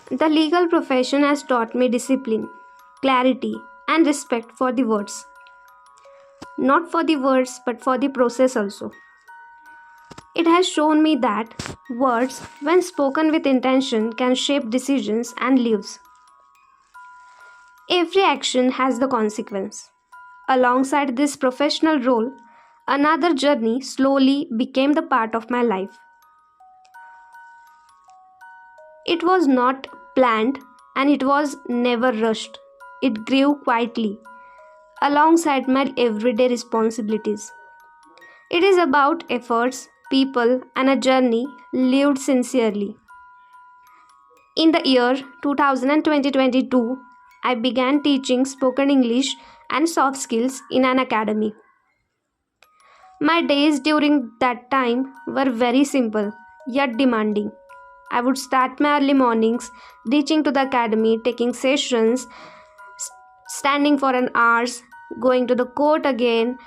The legal profession has taught me discipline, clarity, and respect for the words. Not for the words, but for the process also. It has shown me that words, when spoken with intention, can shape decisions and lives. Every action has the consequence. Alongside this professional role, another journey slowly became the part of my life. It was not planned and it was never rushed. It grew quietly alongside my everyday responsibilities. It is about efforts, people, and a journey lived sincerely. In the year 2000 and 2022, I began teaching spoken English and soft skills in an academy. My days during that time were very simple yet demanding. I would start my early mornings, reaching to the academy, taking sessions, standing for an hours, going to the court again,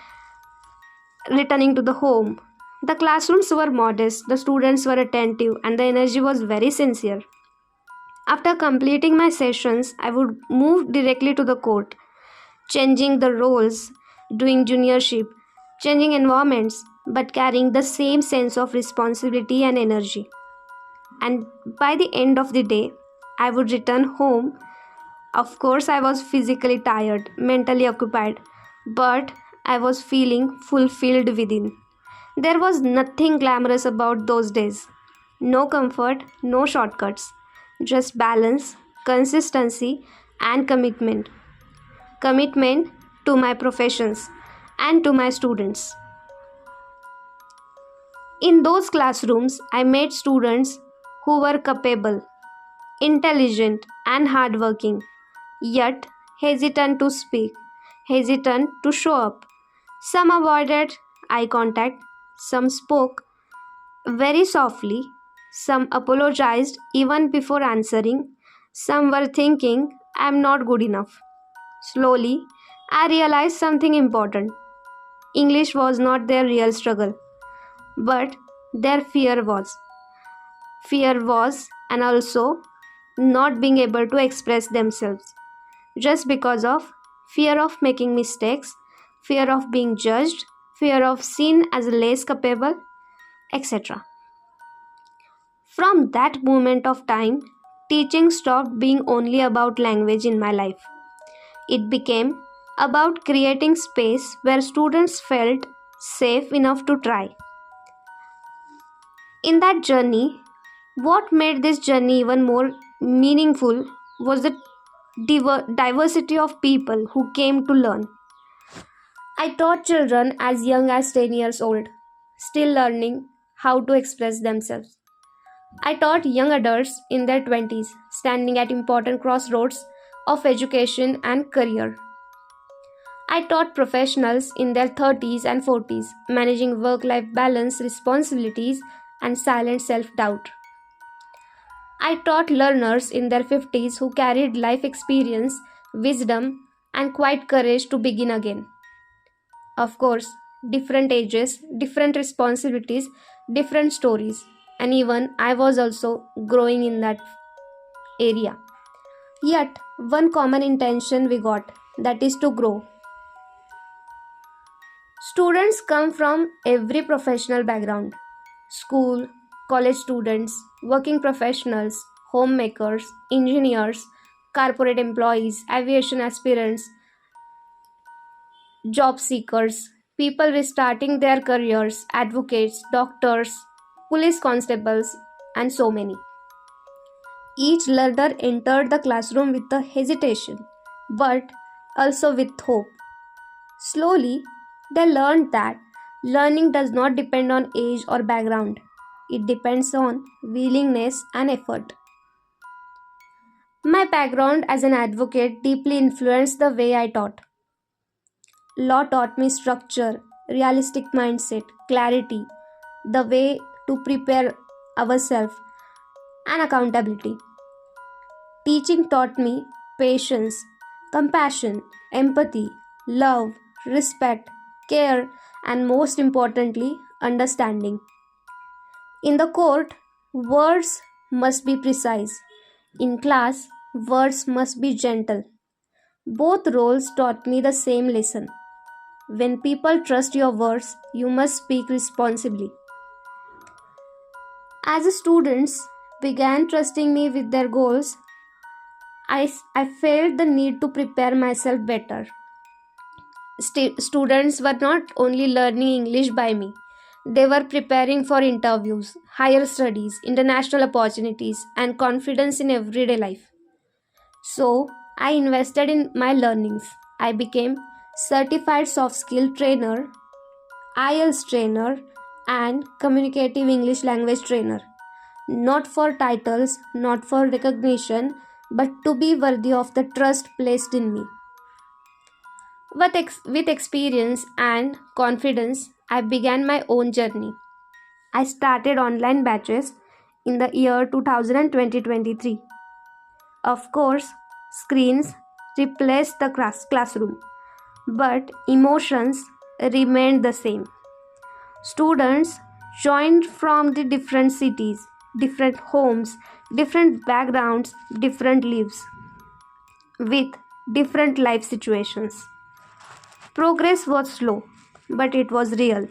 returning to the home. The classrooms were modest, the students were attentive, and the energy was very sincere. After completing my sessions, I would move directly to the court, changing the roles, doing juniorship, changing environments, but carrying the same sense of responsibility and energy. And by the end of the day, I would return home. Of course, I was physically tired, mentally occupied, but I was feeling fulfilled within. There was nothing glamorous about those days. No comfort, no shortcuts, just balance, consistency, and commitment. Commitment to my professions and to my students. In those classrooms, I met students who were capable, intelligent, and hardworking, yet hesitant to speak, hesitant to show up. Some avoided eye contact, some spoke very softly, some apologized even before answering, some were thinking, I'm not good enough. Slowly, I realized something important. English was not their real struggle, but their fear was. Fear was, and also not being able to express themselves just because of fear of making mistakes, fear of being judged, fear of seen as less capable, etc. From that moment of time, teaching stopped being only about language in my life. It became about creating space where students felt safe enough to try. In that journey, what made this journey even more meaningful was the diversity of people who came to learn. I taught children as young as 10 years old, still learning how to express themselves. I taught young adults in their 20s, standing at important crossroads of education and career. I taught professionals in their 30s and 40s, managing work life balance, responsibilities, and silent self doubt. I taught learners in their 50s who carried life experience, wisdom, and quiet courage to begin again. Of course, different ages, different responsibilities, different stories, and even I was also growing in that area. Yet, one common intention we got, that is to grow. Students come from every professional background: school, college students, working professionals, homemakers, engineers, corporate employees, aviation aspirants, job seekers, people restarting their careers, advocates, doctors, police constables, and so many. Each learner entered the classroom with a hesitation, but also with hope. Slowly, they learned that learning does not depend on age or background. It depends on willingness and effort. My background as an advocate deeply influenced the way I taught. Law taught me structure, realistic mindset, clarity, the way to prepare ourselves, and accountability. Teaching taught me patience, compassion, empathy, love, respect, care, and most importantly, understanding. In the court, words must be precise. In class, words must be gentle. Both roles taught me the same lesson. When people trust your words, you must speak responsibly. As students began trusting me with their goals, I felt the need to prepare myself better. Students were not only learning English by me, they were preparing for interviews, higher studies, international opportunities, and confidence in everyday life. So, I invested in my learnings. I became certified soft skill trainer, IELTS trainer, and communicative English language trainer. Not for titles, not for recognition, but to be worthy of the trust placed in me. With experience and confidence, I began my own journey. I started online batches in the year 2023. Of course, screens replaced the classroom, but emotions remained the same. Students joined from the different cities, different homes, different backgrounds, different lives, with different life situations. Progress was slow, but it was real.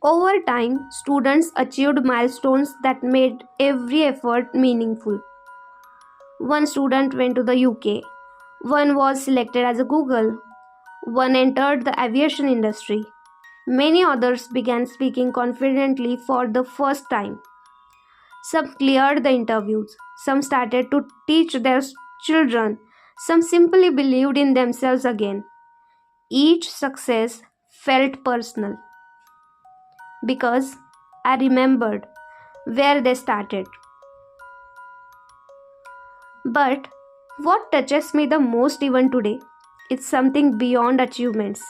Over time, students achieved milestones that made every effort meaningful. One student went to the UK, one was selected as a Google, one entered the aviation industry. Many others began speaking confidently for the first time. Some cleared the interviews, some started to teach their children, some simply believed in themselves again. Each success felt personal because I remembered where they started. But what touches me the most even today is something beyond achievements.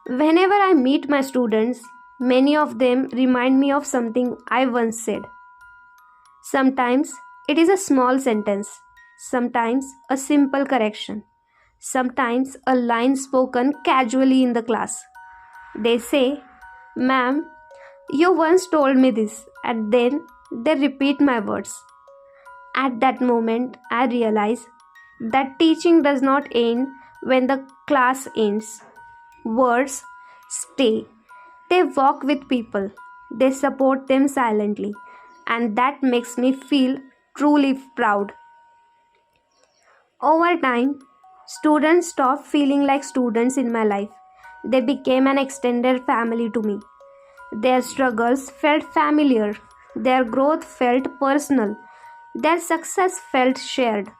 Whenever I meet my students, many of them remind me of something I once said. Sometimes it is a small sentence, sometimes a simple correction, sometimes a line spoken casually in the class. They say, "Ma'am, you once told me this," and then they repeat my words. At that moment, I realize that teaching does not end when the class ends. Words stay. They walk with people. They support them silently. And that makes me feel truly proud. Over time, students stopped feeling like students in my life. They became an extended family to me. Their struggles felt familiar. Their growth felt personal. Their success felt shared.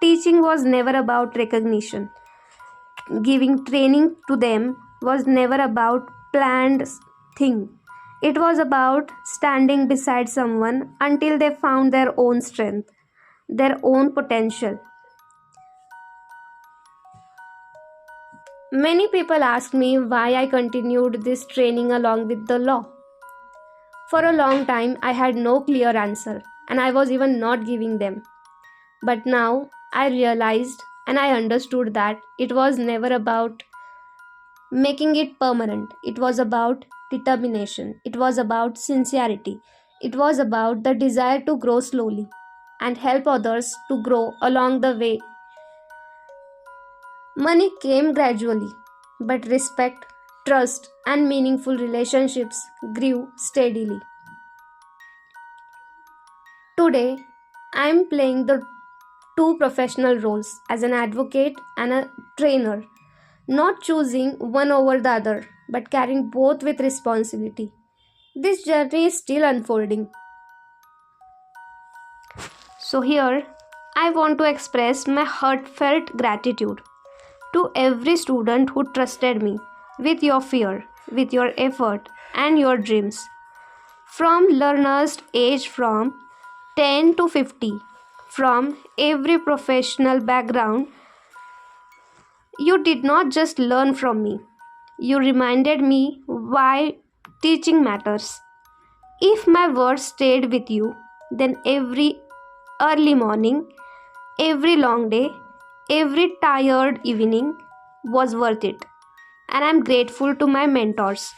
Teaching was never about recognition. Giving training to them was never about planned thing. It was about standing beside someone until they found their own strength, their own potential. Many people ask me why I continued this training along with the law. For a long time, I had no clear answer, and I was even not giving them. But now I realized and I understood that it was never about making it permanent. It was about determination. It was about sincerity. It was about the desire to grow slowly and help others to grow along the way. Money came gradually, but respect, trust, and meaningful relationships grew steadily. Today, I am playing the two professional roles as an advocate and a trainer, not choosing one over the other, but carrying both with responsibility. This journey is still unfolding. So, here I want to express my heartfelt gratitude to every student who trusted me with your fear, with your effort, and your dreams. From learners aged from 10 to 50, from every professional background, you did not just learn from me, you reminded me why teaching matters. If my words stayed with you, then every early morning, every long day, every tired evening was worth it. And I'm grateful to my mentors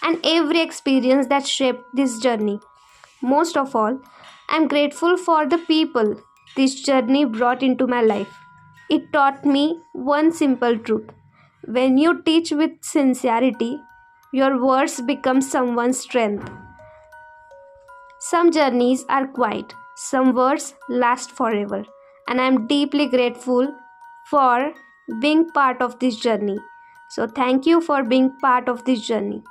and every experience that shaped this journey. most of all, I'm grateful for the people this journey brought into my life. It taught me one simple truth: when you teach with sincerity, your words become someone's strength. Some journeys are quiet, some words last forever, and I'm deeply grateful for being part of this journey. So, thank you for being part of this journey.